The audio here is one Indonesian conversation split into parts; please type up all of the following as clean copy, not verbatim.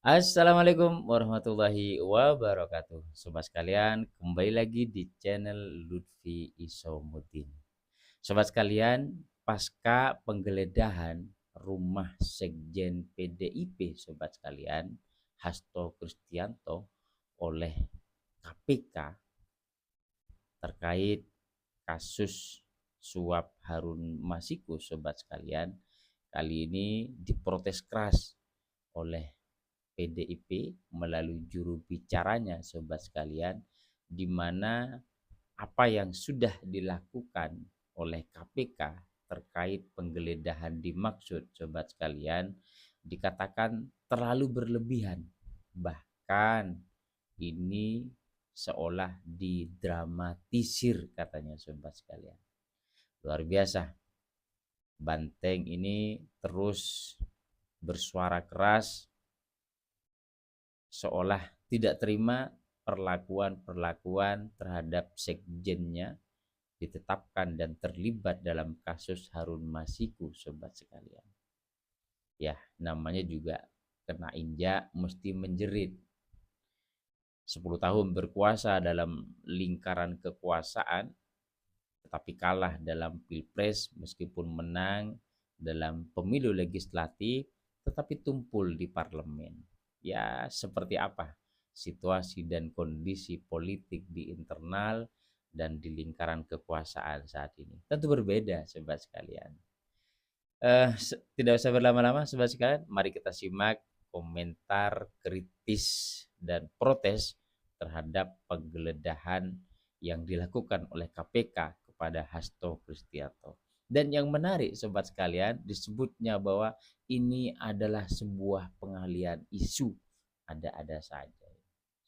Assalamualaikum warahmatullahi wabarakatuh. Sobat sekalian, kembali lagi di channel Lutfi Isomuddin. Sobat sekalian, pasca penggeledahan rumah Sekjen PDIP, sobat sekalian, Hasto Kristianto oleh KPK terkait kasus suap Harun Masiku, sobat sekalian, kali ini diprotes keras oleh PDIP melalui juru bicaranya, sobat sekalian, di mana apa yang sudah dilakukan oleh KPK terkait penggeledahan dimaksud, sobat sekalian, dikatakan terlalu berlebihan. Bahkan ini seolah didramatisir, katanya, sobat sekalian. Luar biasa. Banteng ini terus bersuara keras seolah tidak terima perlakuan-perlakuan terhadap sekjennya ditetapkan dan terlibat dalam kasus Harun Masiku, sobat sekalian. Ya, namanya juga kena injak mesti menjerit. 10 tahun berkuasa dalam lingkaran kekuasaan, tetapi kalah dalam pilpres meskipun menang dalam pemilu legislatif, tetapi tumpul di parlemen. Ya, seperti apa situasi dan kondisi politik di internal dan di lingkaran kekuasaan saat ini? Tentu berbeda, sobat sekalian. Tidak usah berlama-lama, sobat sekalian. Mari kita simak komentar kritis dan protes terhadap penggeledahan yang dilakukan oleh KPK kepada Hasto Kristianto. Dan yang menarik, sobat sekalian, disebutnya bahwa ini adalah sebuah pengalian isu. Ada-ada saja.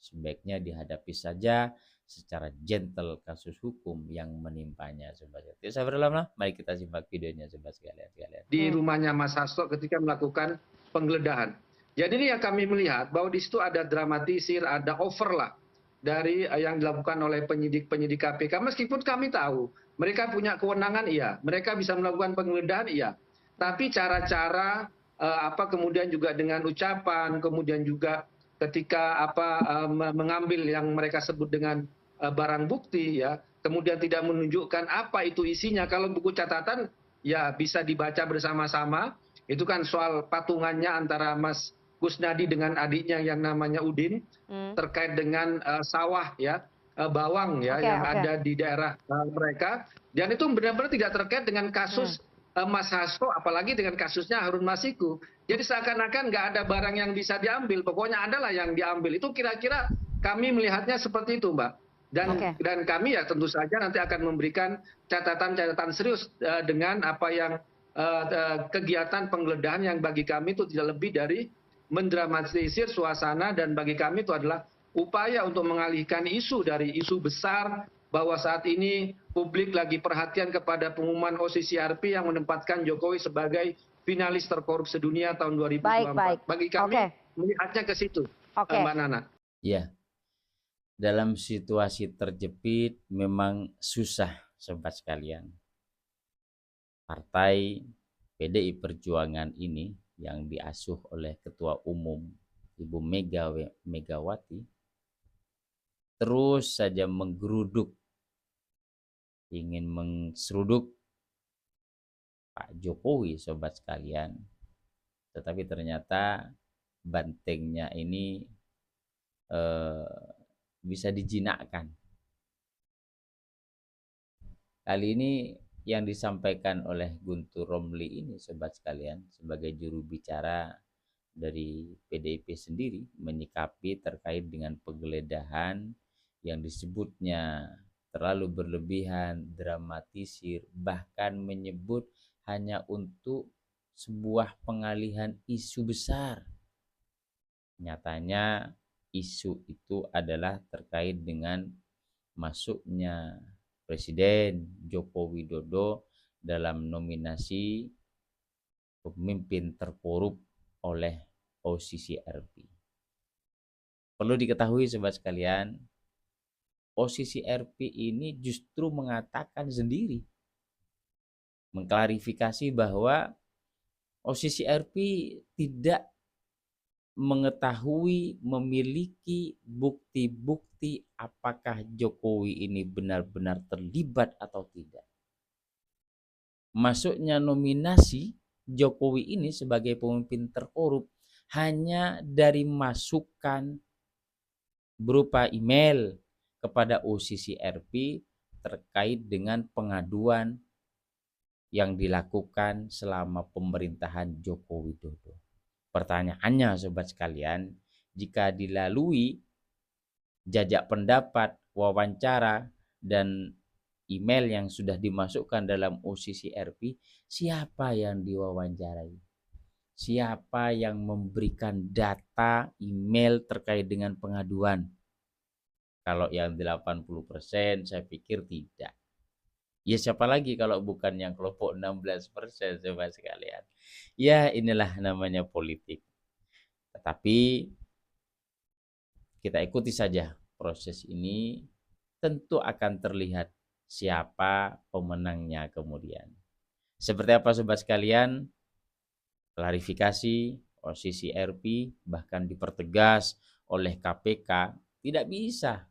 Sebaiknya dihadapi saja secara gentle kasus hukum yang menimpanya, sobat. Tidak usah berlama-lama, mari kita simak videonya, sobat sekalian. Di rumahnya Mas Hasto ketika melakukan penggeledahan. Jadi ini yang kami melihat bahwa di situ ada dramatisir, ada over lah dari yang dilakukan oleh penyidik-penyidik KPK. Meskipun kami tahu mereka punya kewenangan, iya, mereka bisa melakukan penggeledahan, iya. Tapi cara-cara kemudian juga dengan ucapan, kemudian juga ketika mengambil yang mereka sebut dengan barang bukti, ya, kemudian tidak menunjukkan apa itu isinya. Kalau buku catatan ya bisa dibaca bersama-sama. Itu kan soal patungannya antara Mas Kusnadi dengan adiknya yang namanya Udin terkait dengan sawah, ya, bawang, ya, yang ada di daerah mereka. Dan itu benar-benar tidak terkait dengan kasus Mas Hasto, apalagi dengan kasusnya Harun Masiku. Jadi seakan-akan nggak ada barang yang bisa diambil, pokoknya adalah yang diambil. Itu kira-kira kami melihatnya seperti itu, Mbak. Dan kami ya tentu saja nanti akan memberikan catatan-catatan serius dengan apa yang kegiatan penggeledahan yang bagi kami itu tidak lebih dari mendramatisir suasana, dan bagi kami itu adalah upaya untuk mengalihkan isu dari isu besar bahwa saat ini publik lagi perhatian kepada pengumuman OCCRP yang menempatkan Jokowi sebagai finalis terkorup sedunia tahun 2024. Bagi kami melihatnya ke situ, Mbak Nana. Ya, dalam situasi terjepit memang susah, sobat sekalian. Partai PDI Perjuangan ini yang diasuh oleh Ketua Umum Ibu Megawati terus saja menggeruduk, ingin mengseruduk Pak Jokowi, sobat sekalian. Tetapi ternyata bantengnya ini bisa dijinakkan. Kali ini yang disampaikan oleh Guntur Romli ini, sobat sekalian, sebagai juru bicara dari PDIP sendiri, menyikapi terkait dengan penggeledahan yang disebutnya terlalu berlebihan, dramatisir, bahkan menyebut hanya untuk sebuah pengalihan isu besar. Nyatanya isu itu adalah terkait dengan masuknya Presiden Joko Widodo dalam nominasi pemimpin terkorup oleh OCCRP. Perlu diketahui, sobat sekalian, OCCRP ini justru mengatakan sendiri, mengklarifikasi bahwa OCCRP tidak mengetahui, memiliki bukti-bukti apakah Jokowi ini benar-benar terlibat atau tidak. Masuknya nominasi Jokowi ini sebagai pemimpin terkorup hanya dari masukan berupa email kepada OCCRP terkait dengan pengaduan yang dilakukan selama pemerintahan Joko Widodo. Pertanyaannya sobat sekalian, jika dilalui jajak pendapat, wawancara, dan email yang sudah dimasukkan dalam OCCRP, siapa yang diwawancarai? Siapa yang memberikan data email terkait dengan pengaduan? Kalau yang 80% saya pikir tidak. Ya siapa lagi kalau bukan yang kelompok 16% sobat sekalian. Ya inilah namanya politik. Tetapi kita ikuti saja proses ini, tentu akan terlihat siapa pemenangnya kemudian. Seperti apa sobat sekalian? Klarifikasi OCCRP bahkan dipertegas oleh KPK, tidak bisa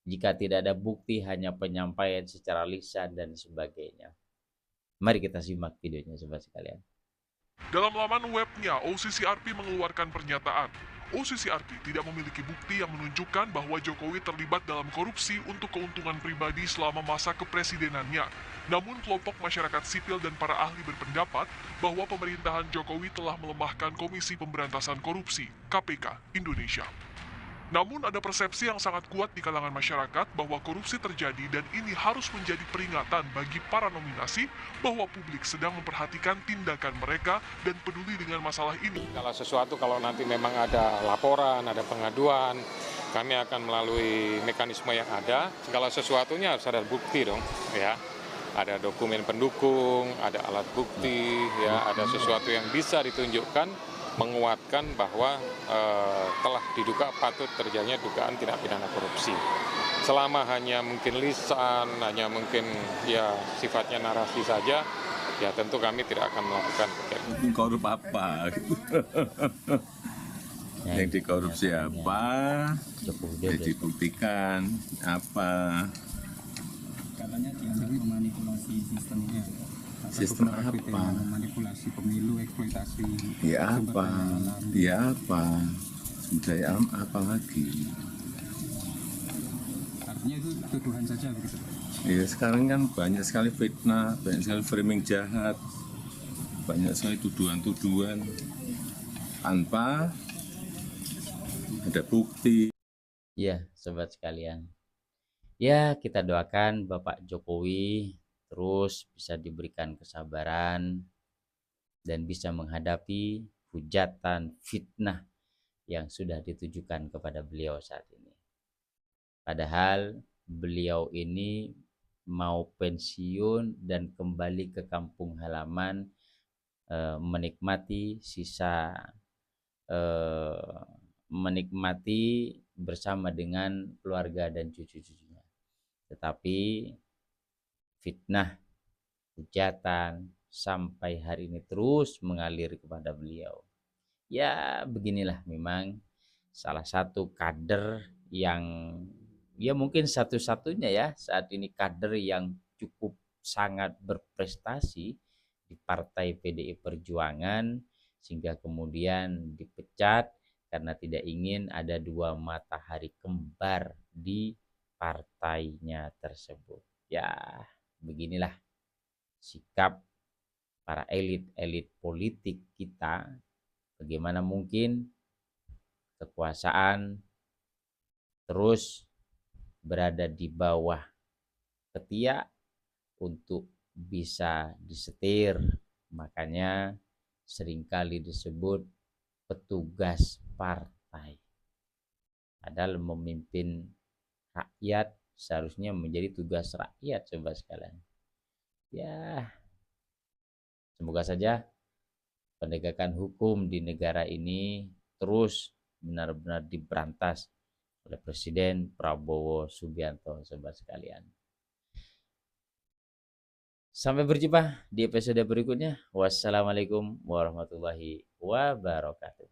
jika tidak ada bukti, hanya penyampaian secara lisan dan sebagainya. Mari kita simak videonya sobat sekalian. Dalam laman webnya, OCCRP mengeluarkan pernyataan. OCCRP tidak memiliki bukti yang menunjukkan bahwa Jokowi terlibat dalam korupsi untuk keuntungan pribadi selama masa kepresidenannya. Namun kelompok masyarakat sipil dan para ahli berpendapat bahwa pemerintahan Jokowi telah melemahkan Komisi Pemberantasan Korupsi, KPK, Indonesia. Namun ada persepsi yang sangat kuat di kalangan masyarakat bahwa korupsi terjadi dan ini harus menjadi peringatan bagi para nominasi bahwa publik sedang memperhatikan tindakan mereka dan peduli dengan masalah ini. Kalau nanti memang ada laporan, ada pengaduan, kami akan melalui mekanisme yang ada. Segala sesuatunya harus ada bukti dong, ya. Ada dokumen pendukung, ada alat bukti, ya, ada sesuatu yang bisa ditunjukkan menguatkan bahwa telah diduga patut terjadinya dugaan tindak pidana korupsi. Selama hanya mungkin lisan, hanya mungkin ya sifatnya narasi saja, ya tentu kami tidak akan melakukan kegiatan. Korup apa? Yang dikorupsi apa? Ya dibuktikan apa? Katanya dianggap memanipulasi sistemnya. Sistem apa? Memanipulasi pemilu, eksploitasi. Ya apa? Ya apa? Sumber daya alam apa lagi? Artinya itu tuduhan saja begitu. Ya sekarang kan banyak sekali fitnah, banyak sekali framing jahat, banyak sekali tuduhan-tuduhan tanpa ada bukti. Ya sobat sekalian, ya kita doakan Bapak Jokowi terus bisa diberikan kesabaran dan bisa menghadapi hujatan fitnah yang sudah ditujukan kepada beliau saat ini. Padahal beliau ini mau pensiun dan kembali ke kampung halaman, menikmati bersama dengan keluarga dan cucu-cucunya. Tetapi fitnah, hujatan sampai hari ini terus mengalir kepada beliau. Ya beginilah memang salah satu kader yang ya mungkin satu-satunya ya saat ini kader yang cukup sangat berprestasi di partai PDI Perjuangan, sehingga kemudian dipecat karena tidak ingin ada dua matahari kembar di partainya tersebut. Ya beginilah sikap para elit-elit politik kita. Bagaimana mungkin kekuasaan terus berada di bawah ketiak untuk bisa disetir. Makanya seringkali disebut petugas partai. Padahal memimpin rakyat seharusnya menjadi tugas rakyat coba sekalian. Ya, semoga saja penegakan hukum di negara ini terus benar-benar diberantas oleh Presiden Prabowo Subianto sobat sekalian. Sampai berjumpa di episode berikutnya. Wassalamualaikum warahmatullahi wabarakatuh.